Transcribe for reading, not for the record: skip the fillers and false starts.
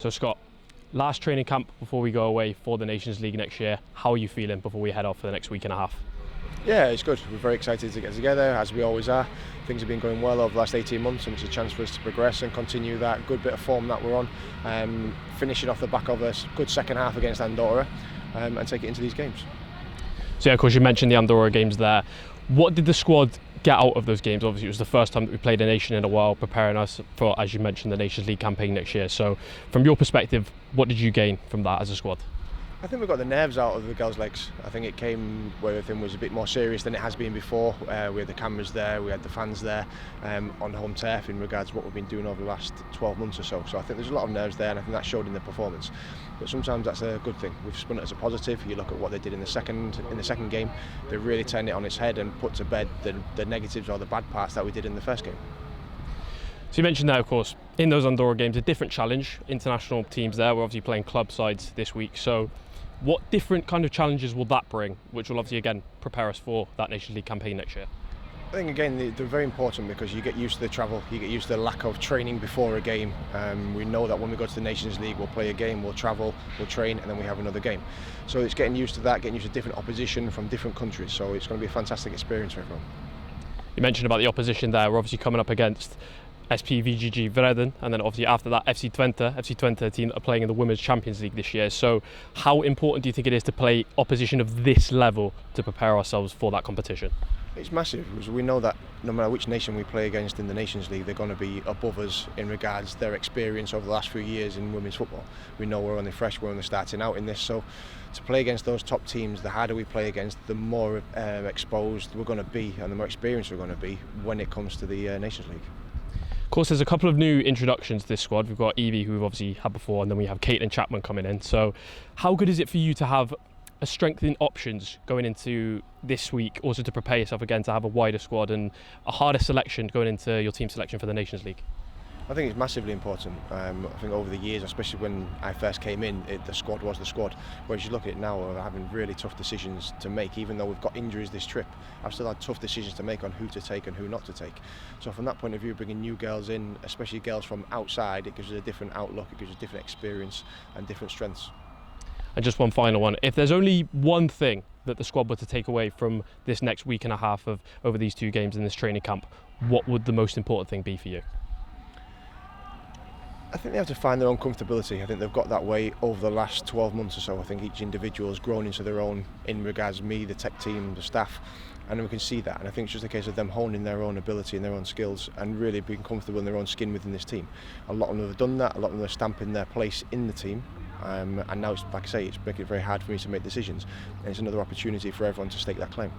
So Scott, last training camp before we go away for the Nations League next year. How are you feeling before we head off for the next week and a half? Yeah, it's good. We're very excited to get together, as we always are. Things have been going well over the last 18 months, and it's a chance for us to progress and continue that good bit of form that we're on, finishing off the back of a good second half against Andorra, and take it into these games. So yeah, of course you mentioned the Andorra games there. What did the squad get out of those games? Obviously it was the first time that we played a nation in a while, preparing us for, as you mentioned, the Nations League campaign next year. So from your perspective, what did you gain from that as a squad? I think we got the nerves out of the girls' legs. I think it came where everything was a bit more serious than it has been before. We had the cameras there, we had the fans there, on home turf in regards to what we've been doing over the last 12 months or so. So I think there's a lot of nerves there, and I think that showed in the performance. But sometimes that's a good thing. We've spun it as a positive. You look at what they did in the second game. They really turned it on its head and put to bed the negatives or the bad parts that we did in the first game. So you mentioned that, of course, in those Andorra games, a different challenge. International teams there, we're obviously playing club sides this week. So what different kind of challenges will that bring, which will obviously, again, prepare us for that Nations League campaign next year? I think, again, they're very important because you get used to the travel, you get used to the lack of training before a game. We know that when we go to the Nations League, we'll play a game, we'll travel, we'll train, and then we have another game. So it's getting used to that, getting used to different opposition from different countries. So it's going to be a fantastic experience for everyone. You mentioned about the opposition there. We're obviously coming up against SPVGG Vreden, and then obviously after that FC Twente, a team that are playing in the Women's Champions League this year. So how important do you think it is to play opposition of this level to prepare ourselves for that competition? It's massive, because we know that no matter which nation we play against in the Nations League, they're going to be above us in regards to their experience over the last few years in women's football. We know we're only fresh, we're only starting out in this, so to play against those top teams, the harder we play against, the more exposed we're going to be and the more experienced we're going to be when it comes to the Nations League. Of course, there's a couple of new introductions to this squad. We've got Evie, who we've obviously had before, and then we have Caitlin Chapman coming in. So how good is it for you to have a strength in options going into this week, also to prepare yourself again to have a wider squad and a harder selection going into your team selection for the Nations League? I think it's massively important. I think over the years, especially when I first came in, the squad was the squad. Whereas you look at it now, we're having really tough decisions to make. Even though we've got injuries this trip, I've still had tough decisions to make on who to take and who not to take. So from that point of view, bringing new girls in, especially girls from outside, it gives us a different outlook, it gives us a different experience and different strengths. And just one final one. If there's only one thing that the squad were to take away from this next week and a half of over these two games in this training camp, what would the most important thing be for you? I think they have to find their own comfortability. I think they've got that way over the last 12 months or so. I think each individual has grown into their own in regards to me, the tech team, the staff, and we can see that. And I think it's just a case of them honing their own ability and their own skills and really being comfortable in their own skin within this team. A lot of them have done that, a lot of them are stamping their place in the team. And now, it's, like I say, it's making it very hard for me to make decisions. And it's another opportunity for everyone to stake that claim.